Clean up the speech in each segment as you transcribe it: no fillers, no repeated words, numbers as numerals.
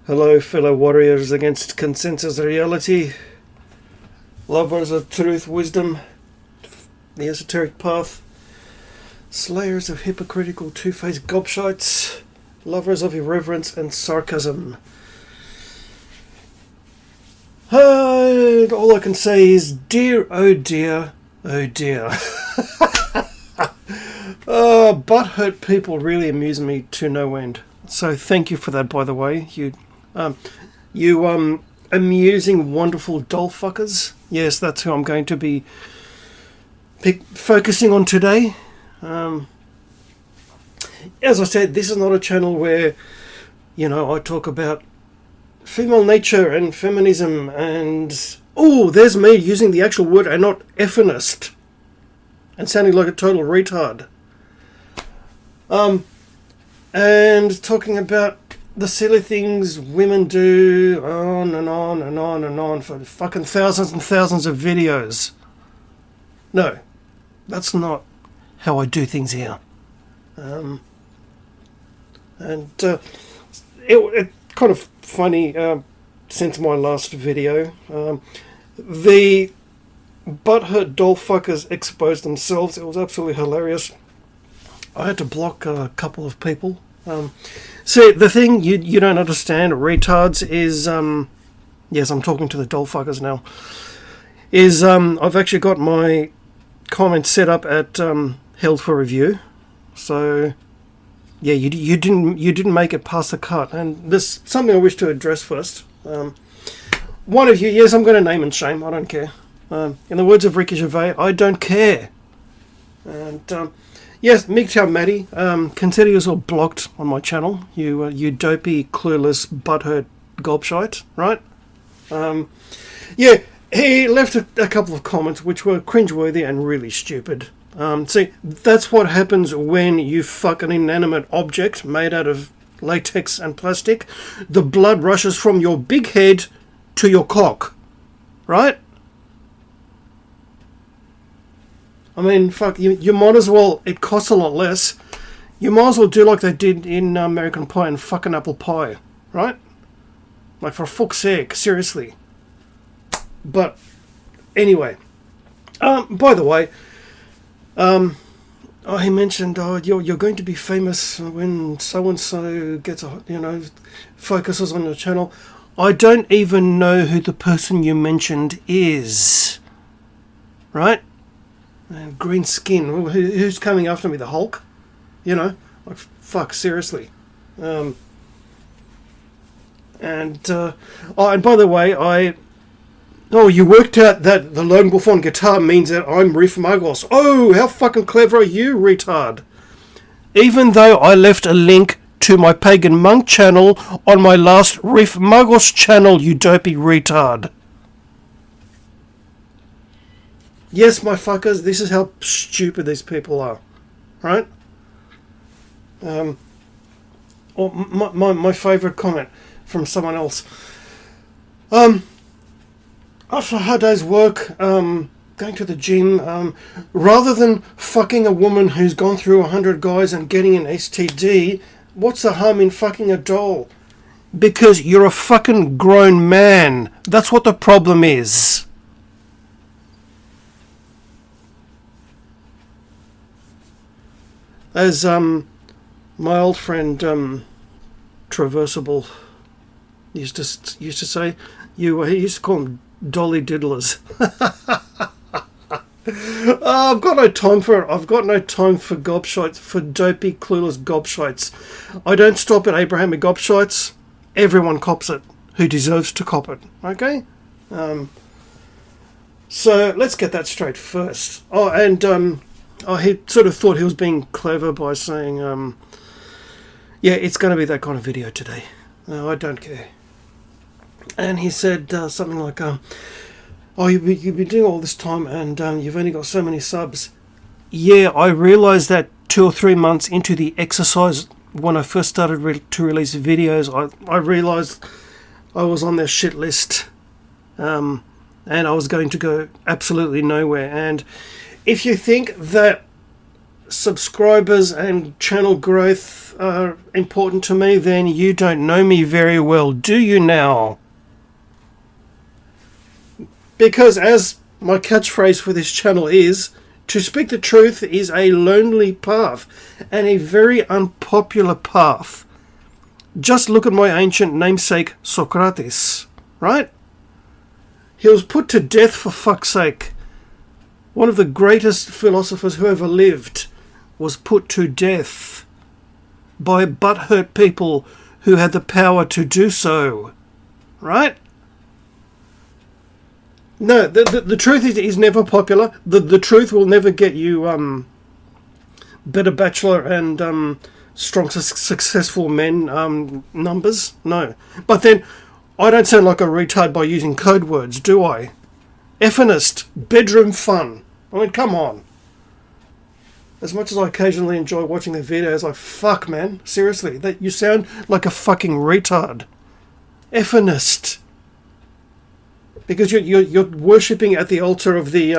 Hello, fellow warriors against consensus reality, lovers of truth, wisdom, the esoteric path, slayers of hypocritical two-faced gobshites, lovers of irreverence and sarcasm. All I can say is, dear, oh dear, oh dear. Butthurt people really amuse me to no end. So thank you for that, by the way. You amusing, wonderful doll fuckers. Yes, that's who I'm going to be focusing on today. As I said, this is not a channel where, I talk about female nature and feminism and... Oh, there's me using the actual word and not effeminist. And sounding like a total retard. And talking about the silly things women do, on and on and on and on for fucking thousands and thousands of videos. No, that's not how I do things here. It kind of funny, since my last video, the butthurt doll fuckers exposed themselves. It was absolutely hilarious. I had to block a couple of people. See, the thing you don't understand, retards, is... yes, I'm talking to the doll fuckers now. Is I've actually got my comments set up at held for review. So, yeah, you didn't make it past the cut. And there's something I wish to address first. One of you, yes, I'm going to name and shame. I don't care. In the words of Ricky Gervais, I don't care. And... yes, MGTOW Matty, consider yourself blocked on my channel, you dopey, clueless, butthurt gobshite, right? Yeah, he left a couple of comments which were cringeworthy and really stupid. See, that's what happens when you fuck an inanimate object made out of latex and plastic. The blood rushes from your big head to your cock, right? I mean, fuck, you might as well, it costs a lot less, you might as well do like they did in American Pie and fucking apple pie, right? Like, for fuck's sake, seriously. But, anyway, by the way, he mentioned, you're going to be famous when so-and-so gets, focuses on your channel. I don't even know who the person you mentioned is, right? And green skin. Who's coming after me? The Hulk? Like, fuck, seriously. And by the way, you worked out that the Lone Wolf on guitar means that I'm Reef Magos. Oh, how fucking clever are you, retard? Even though I left a link to my Pagan Monk channel on my last Reef Magos channel, you dopey retard. Yes, my fuckers, this is how stupid these people are, right? Or my favourite comment from someone else. After a hard day's work, going to the gym, rather than fucking a woman who's gone through 100 guys and getting an STD, what's the harm in fucking a doll? Because you're a fucking grown man. That's what the problem is. As my old friend Traversable used to say, he used to call them dolly diddlers. I've got no time for it. I've got no time for gobshites, for dopey, clueless gobshites. I don't stop at Abrahamic gobshites. Everyone cops it who deserves to cop it. Okay? So let's get that straight first. He sort of thought he was being clever by saying, yeah, it's going to be that kind of video today. No, I don't care. And he said something like, you've been doing all this time and you've only got so many subs. Yeah, I realised that 2 or 3 months into the exercise, when I first started to release videos, I realised I was on their shit list. And I was going to go absolutely nowhere. And if you think that subscribers and channel growth important to me, then you don't know me very well, do you now? Because as my catchphrase for this channel is, to speak the truth is a lonely path and a very unpopular path. Just look at my ancient namesake Socrates, right? He was put to death for fuck's sake. One of the greatest philosophers who ever lived was put to death by butthurt people who had the power to do so, right? No, the truth is never popular. The truth will never get you better bachelor and strong successful men numbers. No. But then I don't sound like a retard by using code words, do I? Effinist, bedroom fun. I mean, come on. As much as I occasionally enjoy watching their videos, like, fuck, man. Seriously, that you sound like a fucking retard. Effinist. Because you're worshipping at the altar of the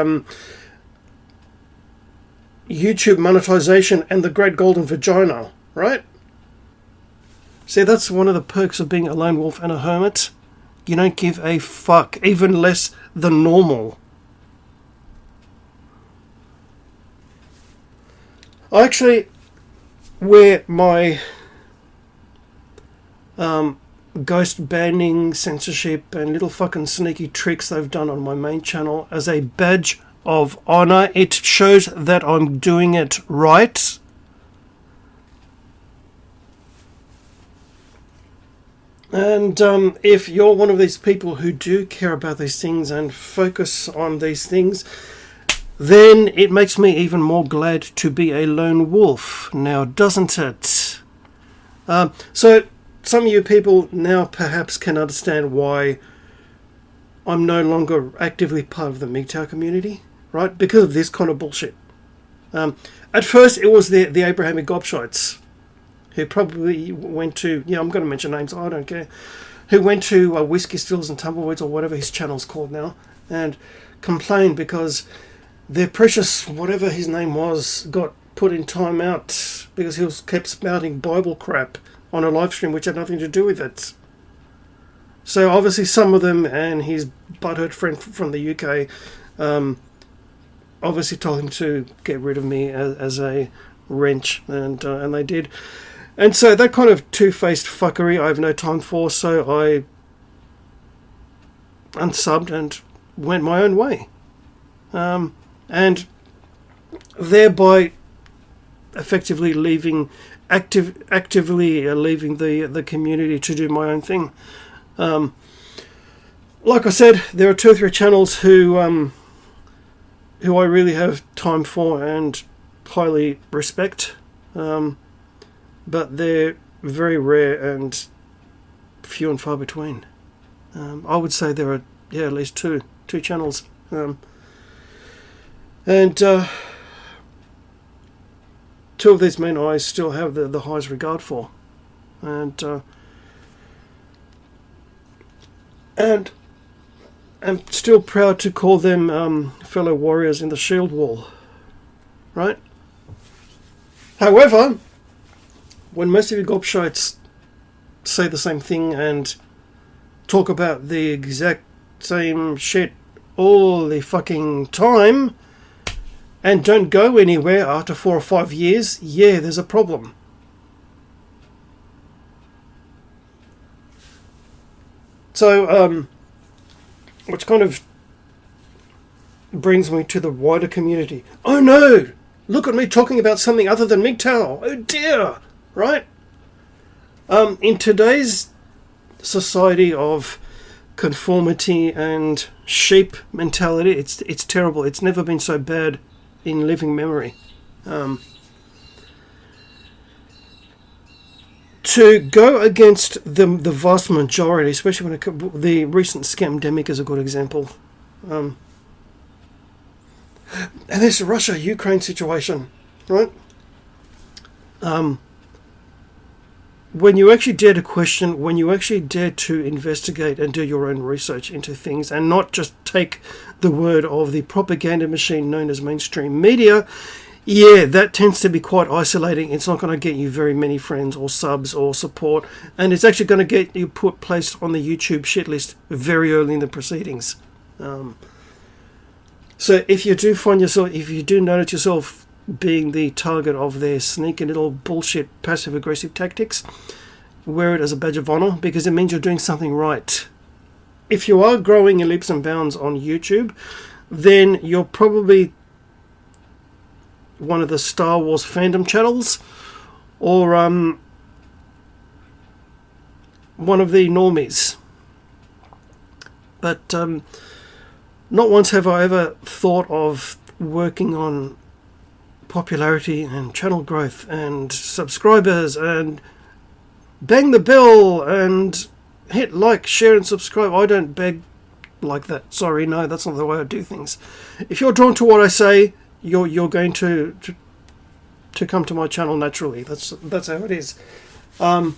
YouTube monetization and the great golden vagina, right? See, that's one of the perks of being a lone wolf and a hermit. You don't give a fuck, even less than normal. I actually wear my ghost banning, censorship and little fucking sneaky tricks they've done on my main channel as a badge of honor. It shows that I'm doing it right. And if you're one of these people who do care about these things and focus on these things, then it makes me even more glad to be a lone wolf now, doesn't it? So some of you people now perhaps can understand why I'm no longer actively part of the MGTOW community, right? Because of this kind of bullshit. At first it was the Abrahamic gobshites who probably went to, I'm going to mention names, I don't care, who went to Whiskey Stills and Tumbleweeds, or whatever his channel's called now, and complained because their precious, whatever his name was, got put in timeout because he was kept spouting Bible crap on a live stream which had nothing to do with it. So obviously some of them and his butthurt friend from the UK obviously told him to get rid of me as a wrench, and they did. And so that kind of two-faced fuckery I have no time for, so I unsubbed and went my own way. And thereby effectively actively leaving the community to do my own thing. Like I said, there are 2 or 3 channels who I really have time for and highly respect, but they're very rare and few and far between. I would say there are at least two channels, and 2 of these men I still have the highest regard for, and I'm still proud to call them fellow warriors in the shield wall, right? However, when most of you gobshites say the same thing and talk about the exact same shit all the fucking time and don't go anywhere after 4 or 5 years, there's a problem. So, which kind of brings me to the wider community. Oh no! Look at me talking about something other than MGTOW! Oh dear! Right? In today's society of conformity and sheep mentality, it's terrible. It's never been so bad in living memory. To go against the vast majority, especially when the recent scamdemic is a good example. And this Russia-Ukraine situation, right? When you actually dare to question, when you actually dare to investigate and do your own research into things and not just take the word of the propaganda machine known as mainstream media, Yeah, that tends to be quite isolating. It's not going to get you very many friends or subs or support, and it's actually going to get you placed on the YouTube shit list very early in the proceedings. So if you do notice yourself being the target of their sneaky little bullshit passive-aggressive tactics, wear it as a badge of honor, because it means you're doing something right. If you are growing in leaps and bounds on YouTube, then you're probably one of the Star Wars fandom channels, or one of the normies. But not once have I ever thought of working on popularity and channel growth and subscribers and bang the bell and hit like, share and subscribe. I don't beg like that. Sorry, no, that's not the way I do things. If you're drawn to what I say, you're going to come to my channel naturally. That's how it is. And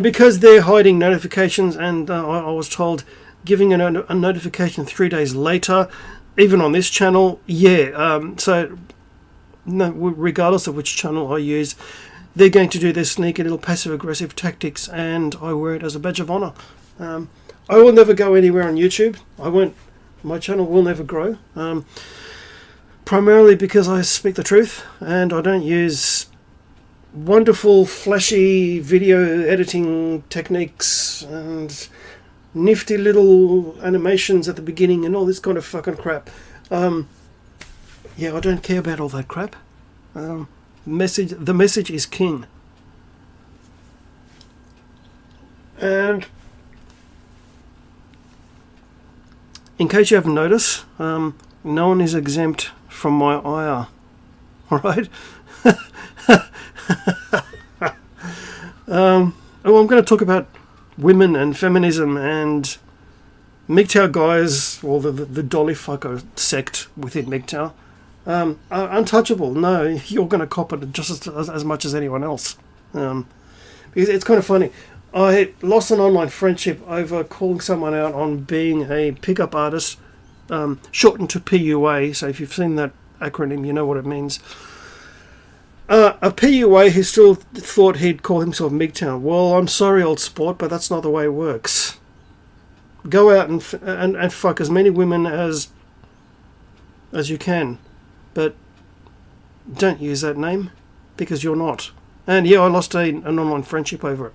because they're hiding notifications, and I was told giving a notification 3 days later, even on this channel, so no, regardless of which channel I use, they're going to do their sneaky little passive-aggressive tactics, and I wear it as a badge of honor. I will never go anywhere on YouTube. My channel will never grow. Primarily because I speak the truth, and I don't use wonderful, flashy video editing techniques and nifty little animations at the beginning and all this kind of fucking crap. I don't care about all that crap. The message is king. And in case you haven't noticed, no one is exempt from my ire. Alright? I'm going to talk about women and feminism and MGTOW guys, or the dolly fucker sect within MGTOW. Are untouchable. No, you're going to cop it just as much as anyone else. Because it's kind of funny. I lost an online friendship over calling someone out on being a pickup artist, shortened to PUA. So if you've seen that acronym, you know what it means. A PUA who still thought he'd call himself MGTOW. Well, I'm sorry, old sport, but that's not the way it works. Go out and fuck as many women as you can, but don't use that name, because you're not. And yeah, I lost an online friendship over it.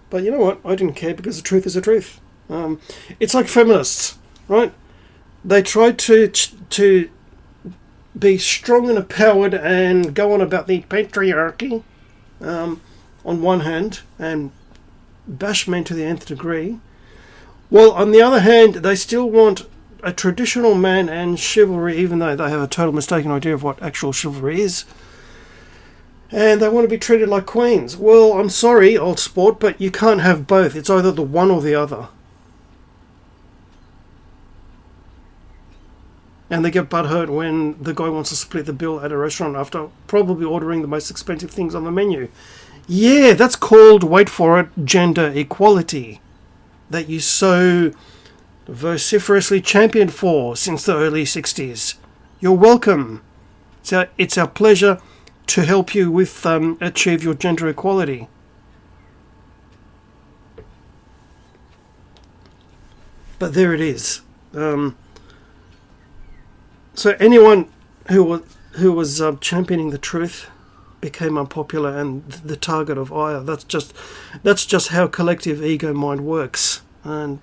But you know what? I didn't care, because the truth is the truth. It's like feminists, right? They try to be strong and empowered and go on about the patriarchy on one hand and bash men to the nth degree. Well, on the other hand, they still want a traditional man and chivalry, even though they have a total mistaken idea of what actual chivalry is. And they want to be treated like queens. Well, I'm sorry, old sport, but you can't have both. It's either the one or the other. And they get butthurt when the guy wants to split the bill at a restaurant after probably ordering the most expensive things on the menu. Yeah, that's called, wait for it, gender equality. That you so vociferously championed for since the early 60s. You're welcome. It's our pleasure to help you with achieve your gender equality. But there it is. So anyone who was championing the truth became unpopular and the target of ire. That's just how collective ego mind works. And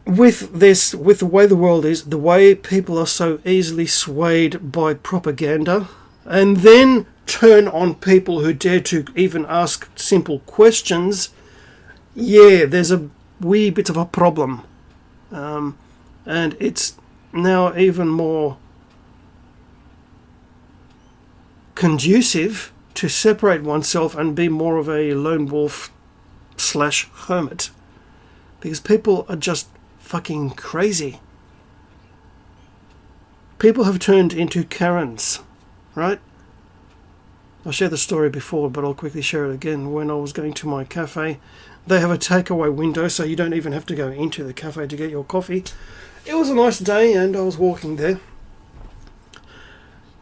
with the way the world is, the way people are so easily swayed by propaganda, and then turn on people who dare to even ask simple questions, there's a wee bit of a problem. And it's now even more conducive to separate oneself and be more of a lone wolf / hermit. Because people are just fucking crazy. People have turned into Karens, right? I shared the story before, but I'll quickly share it again. When I was going to my cafe, they have a takeaway window, so you don't even have to go into the cafe to get your coffee. It was a nice day, and I was walking there,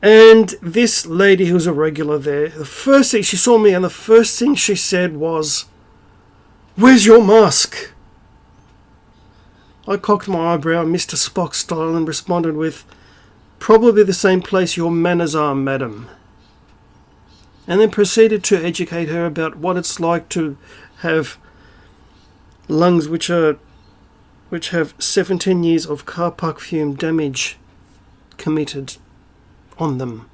And this lady who's a regular there, the first thing she saw me, and the first thing she said was, "Where's your mask?" I cocked my eyebrow, Mr. Spock style, and responded with, "Probably the same place your manners are, madam." And then proceeded to educate her about what it's like to have lungs which have 17 years of car park fume damage committed on them.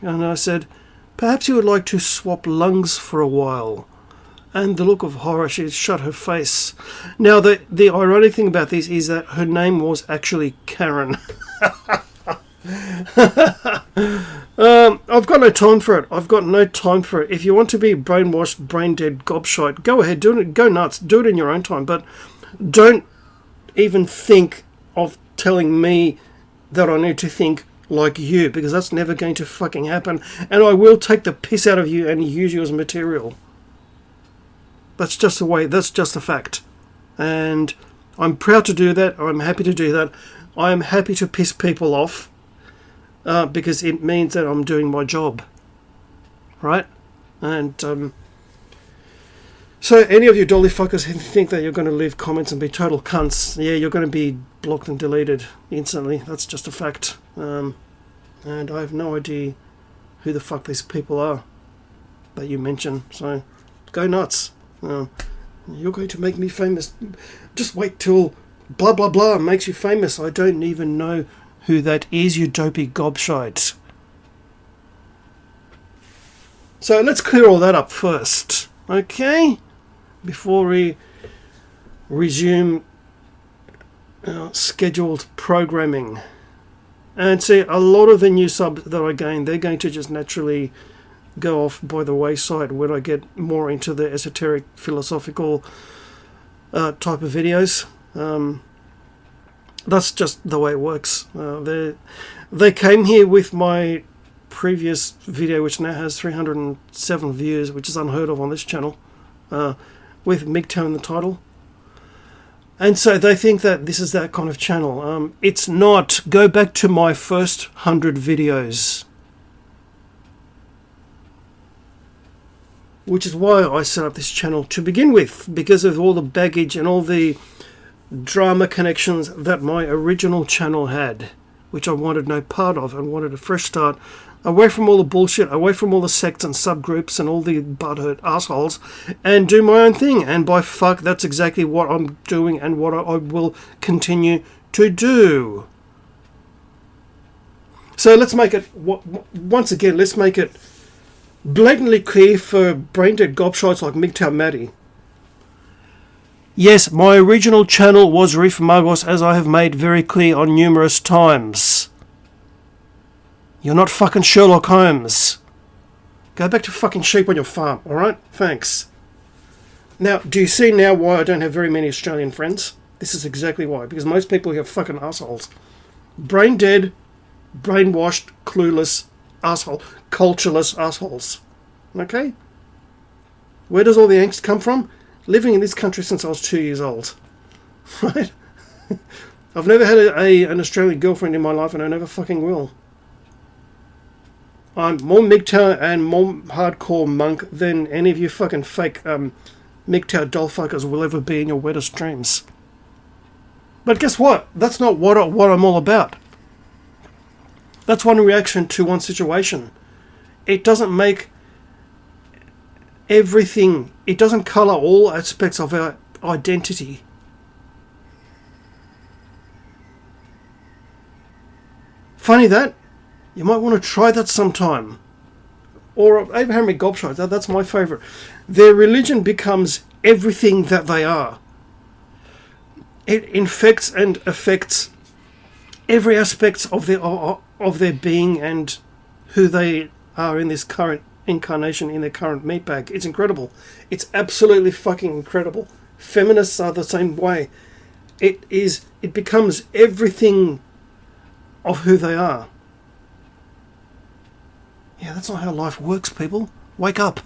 And I said, "Perhaps you would like to swap lungs for a while." And the look of horror, she shut her face. Now, the ironic thing about this is that her name was actually Karen. I've got no time for it. I've got no time for it. If you want to be brainwashed, brain-dead, gobshite, go ahead, do it, go nuts, do it in your own time. But don't even think of telling me that I need to think like you, because that's never going to fucking happen. And I will take the piss out of you and use you as material. That's just the way, that's just a fact. And I'm proud to do that. I'm happy to do that. I am happy to piss people off because it means that I'm doing my job. Right? And so any of you dolly fuckers who think that you're going to leave comments and be total cunts, yeah, you're going to be blocked and deleted instantly. That's just a fact. And I have no idea who the fuck these people are that you mention. So go nuts. You're going to make me famous. Just wait till blah blah blah makes you famous. I don't even know who that is, you dopey gobshite. So let's clear all that up first, okay? Before we resume our scheduled programming. And see, a lot of the new subs that I gain, they're going to just naturally go off by the wayside when I get more into the esoteric, philosophical type of videos. That's just the way it works. They came here with my previous video, which now has 307 views, which is unheard of on this channel, with MGTOW in the title. And so they think that this is that kind of channel. It's not. Go back to my first 100 videos. Which is why I set up this channel to begin with, because of all the baggage and all the drama connections that my original channel had, which I wanted no part of and wanted a fresh start, away from all the bullshit, away from all the sects and subgroups and all the butthurt assholes, and do my own thing. And by fuck, that's exactly what I'm doing and what I will continue to do. So let's make it, once again, let's make it blatantly clear for brain-dead gobshites like MGTOW Matty. Yes, my original channel was Reef Magos, as I have made very clear on numerous times. You're not fucking Sherlock Holmes. Go back to fucking sheep on your farm, alright? Thanks. Now, do you see now why I don't have very many Australian friends? This is exactly why. Because most people here are fucking assholes. Brain-dead, brainwashed, clueless, asshole, cultureless assholes. Okay? Where does all the angst come from? Living in this country since I was 2 years old. Right? I've never had an Australian girlfriend in my life, and I never fucking will. I'm more MGTOW and more hardcore monk than any of you fucking fake MGTOW doll fuckers will ever be in your wettest dreams. But guess what? That's not what I'm all about. That's one reaction to one situation. It doesn't make everything, it doesn't colour all aspects of our identity. Funny that? You might want to try that sometime. Or Abrahamic gobshites, that's my favourite. Their religion becomes everything that they are. It infects and affects every aspect of their being and who they are in this current incarnation, in their current meat bag. It's incredible. It's absolutely fucking incredible. Feminists are the same way. It becomes everything of who they are. Yeah, that's not how life works, people. Wake up.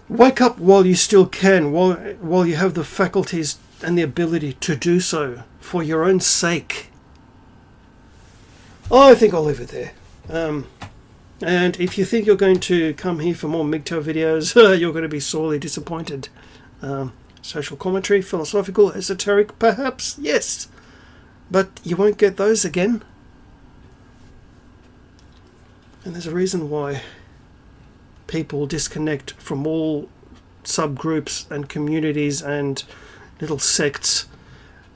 Wake up while you still can, while you have the faculties and the ability to do so, for your own sake. I think I'll leave it there. And if you think you're going to come here for more MGTOW videos, you're going to be sorely disappointed. Social commentary, philosophical, esoteric, perhaps, yes. But you won't get those again. And there's a reason why people disconnect from all subgroups and communities and little sects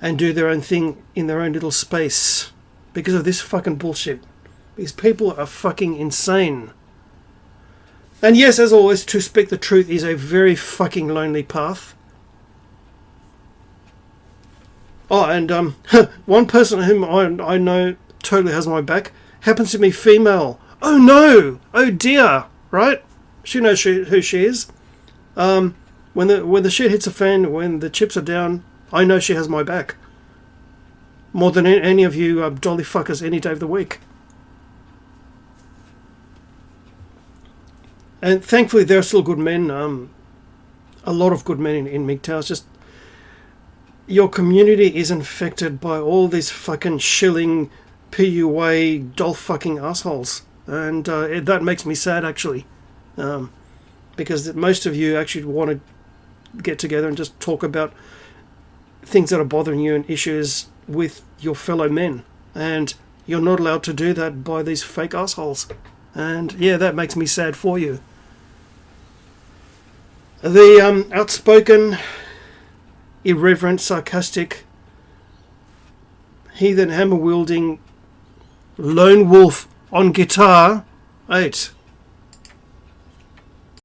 and do their own thing in their own little space because of this fucking bullshit. These people are fucking insane. And yes, as always, to speak the truth is a very fucking lonely path. Oh, and one person whom I know totally has my back happens to be female. Oh no! Oh dear! Right? She knows who she is. When the shit hits the fan, when the chips are down, I know she has my back. More than any of you dolly fuckers any day of the week. And thankfully there are still good men. A lot of good men in MGTOW. It's just your community is infected by all these fucking shilling PUA doll fucking assholes. And that makes me sad, actually. Because most of you actually want to get together and just talk about things that are bothering you and issues with your fellow men. And you're not allowed to do that by these fake assholes. And yeah, that makes me sad for you. The outspoken, irreverent, sarcastic, heathen hammer-wielding lone wolf on guitar, 8.